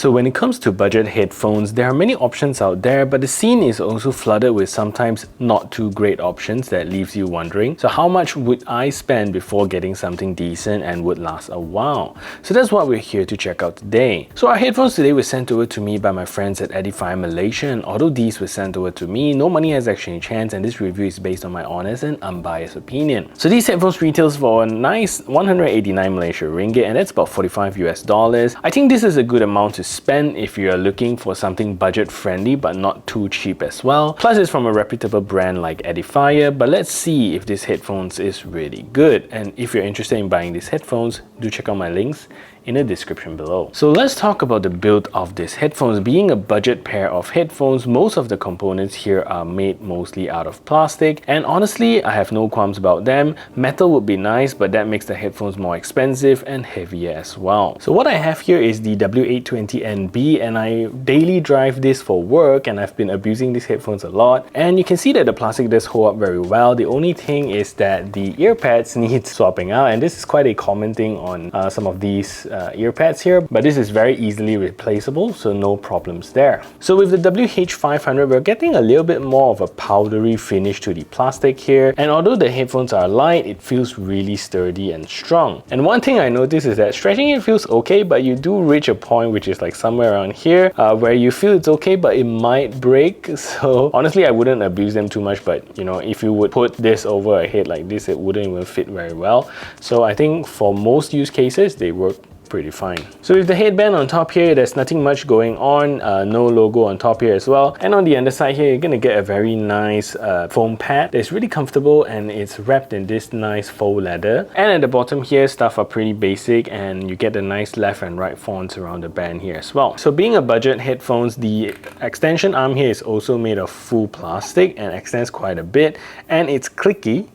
So when it comes to budget headphones, there are many options out there, but the scene is also flooded with sometimes not too great options that leaves you wondering, so how much would I spend before getting something decent and would last a while? So that's what we're here to check out today. So our headphones today were sent over to me by my friends at Edifier Malaysia, and although these were sent over to me, no money has exchanged hands, and this review is based on my honest and unbiased opinion. So these headphones retails for a nice 189 Malaysia ringgit, and that's about 45 US dollars. I think this is a good amount to spend if you're looking for something budget friendly but not too cheap as well. Plus it's from a reputable brand like Edifier, but let's see if this headphones is really good. And if you're interested in buying these headphones, do check out my links in the description below. So let's talk about the build of these headphones. Being a budget pair of headphones, most of the components here are made mostly out of plastic, and honestly I have no qualms about them. Metal would be nice, but that makes the headphones more expensive and heavier as well. So what I have here is the W820NB, and I daily drive this for work, and I've been abusing these headphones a lot, and you can see that the plastic does hold up very well. The only thing is that the ear pads need swapping out, and this is quite a common thing on some of these ear pads here, but this is very easily replaceable, so no problems there. So with the WH500, we're getting a little bit more of a powdery finish to the plastic here, and although the headphones are light, it feels really sturdy and strong. And one thing I noticed is that stretching it feels okay, but you do reach a point which is like somewhere around here where you feel it's okay, but it might break. So honestly, I wouldn't abuse them too much, but you know, if you would put this over a head like this, it wouldn't even fit very well. So I think for most use cases, they work pretty fine. So with the headband on top here, there's nothing much going on, no logo on top here as well, and on the underside here you're gonna get a very nice foam pad that's really comfortable, and it's wrapped in this nice faux leather. And at the bottom here, stuff are pretty basic, and you get the nice left and right fonts around the band here as well. So being a budget headphones, the extension arm here is also made of full plastic and extends quite a bit, and it's clicky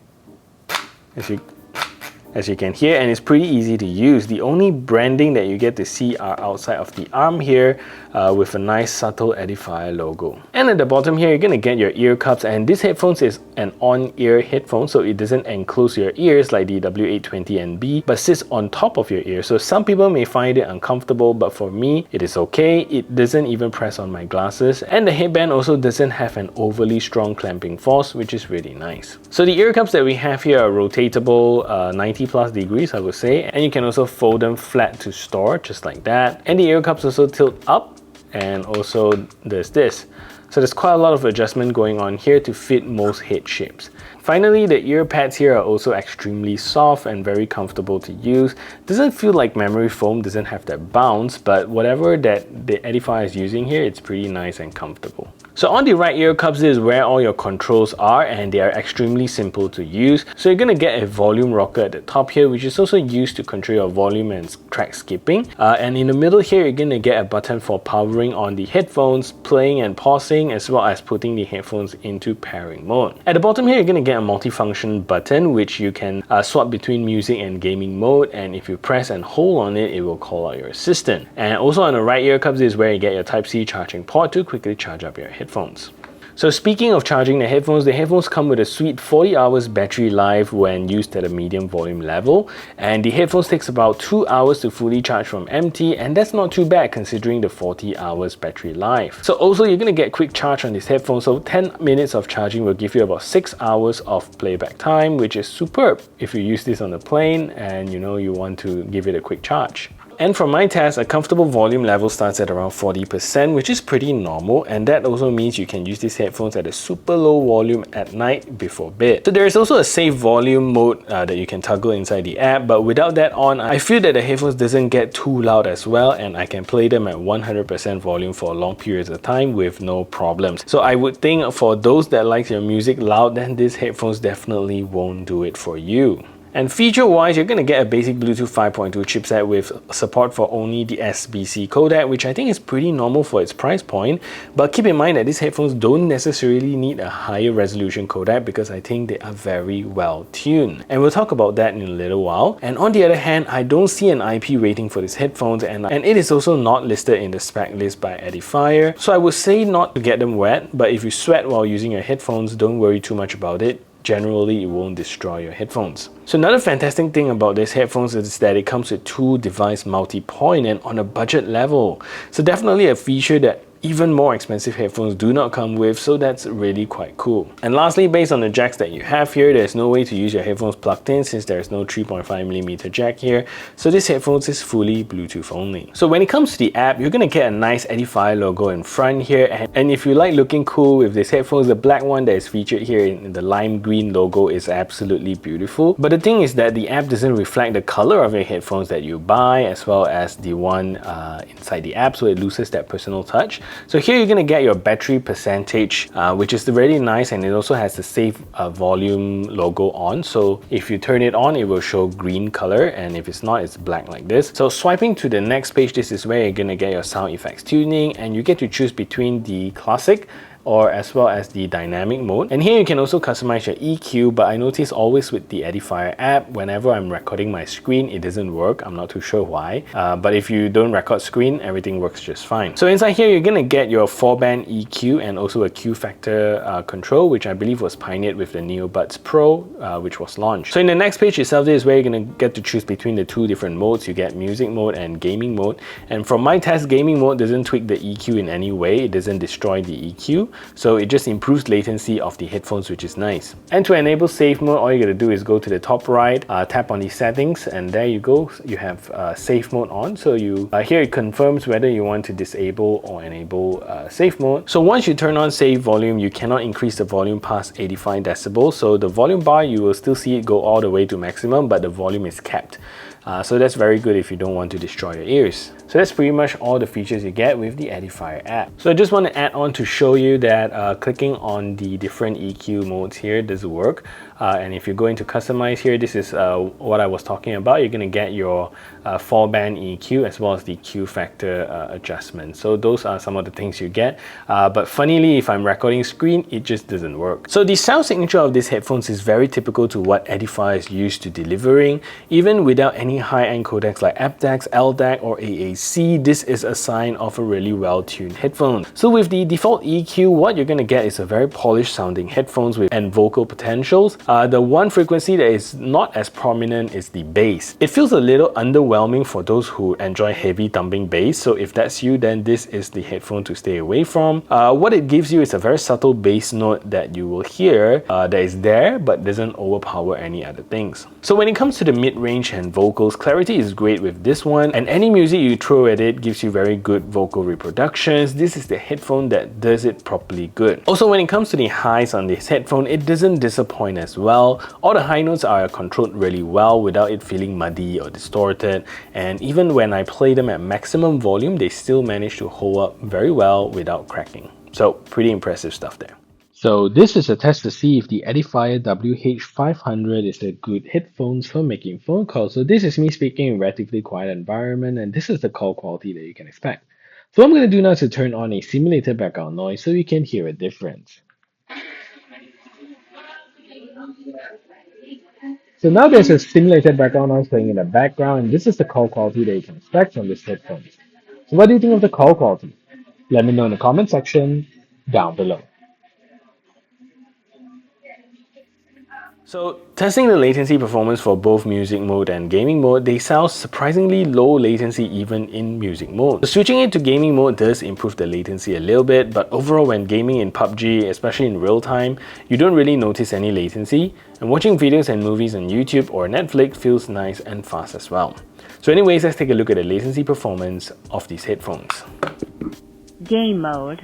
as you can hear, and it's pretty easy to use. The only branding that you get to see are outside of the arm here with a nice subtle Edifier logo. And at the bottom here, you're gonna get your ear cups, and this headphones is an on-ear headphone, so it doesn't enclose your ears like the W820NB, but sits on top of your ear. So some people may find it uncomfortable, but for me, it is okay. It doesn't even press on my glasses, and the headband also doesn't have an overly strong clamping force, which is really nice. So the ear cups that we have here are rotatable 90 plus degrees, I would say, and you can also fold them flat to store, just like that. And the ear cups also tilt up, and also there's this. So there's quite a lot of adjustment going on here to fit most head shapes. Finally, the ear pads here are also extremely soft and very comfortable to use. Doesn't feel like memory foam, doesn't have that bounce, but whatever that the Edifier is using here, it's pretty nice and comfortable. So on the right ear cups, this is where all your controls are, and they are extremely simple to use. So you're gonna get a volume rocker at the top here, which is also used to control your volume and track skipping. And in the middle here, you're gonna get a button for powering on the headphones, playing and pausing, as well as putting the headphones into pairing mode. At the bottom here, you're gonna get a multifunction button, which you can swap between music and gaming mode, and if you press and hold on it, it will call out your assistant. And also on the right ear cups is where you get your Type-C charging port to quickly charge up your headphones. So speaking of charging the headphones come with a sweet 40 hours battery life when used at a medium volume level, and the headphones takes about 2 hours to fully charge from empty, and that's not too bad considering the 40 hours battery life. So also you're gonna get quick charge on this headphone, so 10 minutes of charging will give you about 6 hours of playback time, which is superb if you use this on the plane and you know you want to give it a quick charge. And from my test, a comfortable volume level starts at around 40%, which is pretty normal, and that also means you can use these headphones at a super low volume at night before bed. So there is also a safe volume mode that you can toggle inside the app, but without that on, I feel that the headphones doesn't get too loud as well, and I can play them at 100% volume for long periods of time with no problems. So I would think for those that like your music loud, then these headphones definitely won't do it for you. And feature-wise, you're going to get a basic Bluetooth 5.2 chipset with support for only the SBC codec, which I think is pretty normal for its price point. But keep in mind that these headphones don't necessarily need a higher resolution codec because I think they are very well tuned. And we'll talk about that in a little while. And on the other hand, I don't see an IP rating for these headphones, and it is also not listed in the spec list by Edifier. So I would say not to get them wet, but if you sweat while using your headphones, don't worry too much about it. generally it won't destroy your headphones. So another fantastic thing about this headphones is that it comes with 2-device multi-point and on a budget level. So definitely a feature that even more expensive headphones do not come with, so that's really quite cool. And lastly, based on the jacks that you have here, there's no way to use your headphones plugged in since there's no 3.5mm jack here, so this headphones is fully Bluetooth only. So when it comes to the app, you're gonna get a nice Edifier logo in front here, and if you like looking cool with this headphones, the black one that is featured here in the lime green logo is absolutely beautiful. But the thing is that the app doesn't reflect the color of your headphones that you buy, as well as the one inside the app, so it loses that personal touch. So here you're going to get your battery percentage, which is really nice, and it also has the safe volume logo on. So if you turn it on, it will show green color, and if it's not, it's black like this. So swiping to the next page, this is where you're going to get your sound effects tuning, and you get to choose between the classic or as well as the dynamic mode. And here you can also customize your EQ, but I notice always with the Edifier app, whenever I'm recording my screen, it doesn't work. I'm not too sure why, but if you don't record screen, everything works just fine. So inside here, you're gonna get your 4-band EQ and also a Q factor control, which I believe was pioneered with the NeoBuds Pro, which was launched. So in the next page itself, this is where you're gonna get to choose between the 2 different modes. You get music mode and gaming mode. And from my test, gaming mode doesn't tweak the EQ in any way. It doesn't destroy the EQ. So it just improves latency of the headphones, which is nice. And to enable safe mode, all you gotta do is go to the top right, tap on the settings, and there you go. You have safe mode on. So you here it confirms whether you want to disable or enable safe mode. So once you turn on safe volume, you cannot increase the volume past 85 decibels. So the volume bar, you will still see it go all the way to maximum, but the volume is capped. So that's very good if you don't want to destroy your ears. So that's pretty much all the features you get with the Edifier app. So I just want to add on to show you that clicking on the different EQ modes here does work. And if you go into customize here, this is what I was talking about. You're going to get your 4-band EQ as well as the Q factor adjustment. So those are some of the things you get. But funnily, if I'm recording screen, it just doesn't work. So the sound signature of these headphones is very typical to what Edifier is used to delivering. Even without any high-end codecs like aptX, LDAC, or AAC, this is a sign of a really well-tuned headphone. So with the default EQ, what you're going to get is a very polished sounding headphones and vocal potentials. The one frequency that is not as prominent is the bass. It feels a little underwhelming for those who enjoy heavy thumping bass, so if that's you, then this is the headphone to stay away from. What it gives you is a very subtle bass note that you will hear that is there but doesn't overpower any other things. So when it comes to the mid-range and vocals, clarity is great with this one, and any music you throw at it gives you very good vocal reproductions. This is the headphone that does it properly good. Also, when it comes to the highs on this headphone, it doesn't disappoint as well. All the high notes are controlled really well without it feeling muddy or distorted, and even when I play them at maximum volume, they still manage to hold up very well without cracking. So pretty impressive stuff there. So this is a test to see if the Edifier WH500 is a good headphones for making phone calls. So this is me speaking in a relatively quiet environment, and this is the call quality that you can expect. So what I'm going to do now is to turn on a simulated background noise so you can hear a difference. So now there's a simulated background noise playing in the background, and this is the call quality that you can expect from this headphones. So what do you think of the call quality? Let me know in the comment section down below. So testing the latency performance for both music mode and gaming mode, they sound surprisingly low latency even in music mode. So switching it to gaming mode does improve the latency a little bit, but overall when gaming in PUBG, especially in real time, you don't really notice any latency, and watching videos and movies on YouTube or Netflix feels nice and fast as well. So anyways, let's take a look at the latency performance of these headphones. Game mode.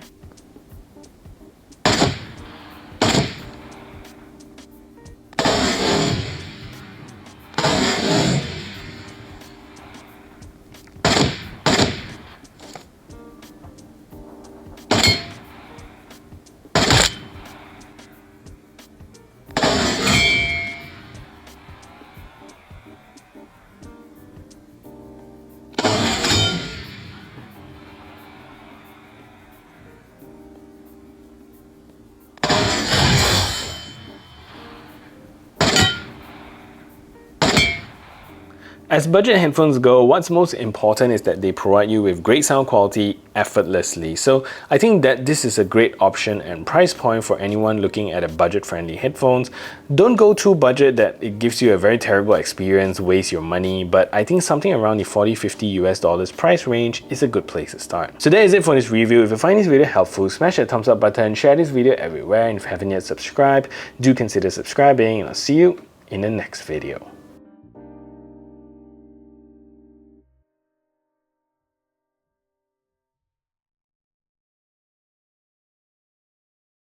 As budget headphones go, what's most important is that they provide you with great sound quality effortlessly. So I think that this is a great option and price point for anyone looking at a budget-friendly headphones. Don't go too budget that it gives you a very terrible experience, waste your money, but I think something around the $40–50 price range is a good place to start. So that is it for this review. If you find this video helpful, smash that thumbs up button, share this video everywhere, and if you haven't yet subscribed, do consider subscribing, and I'll see you in the next video.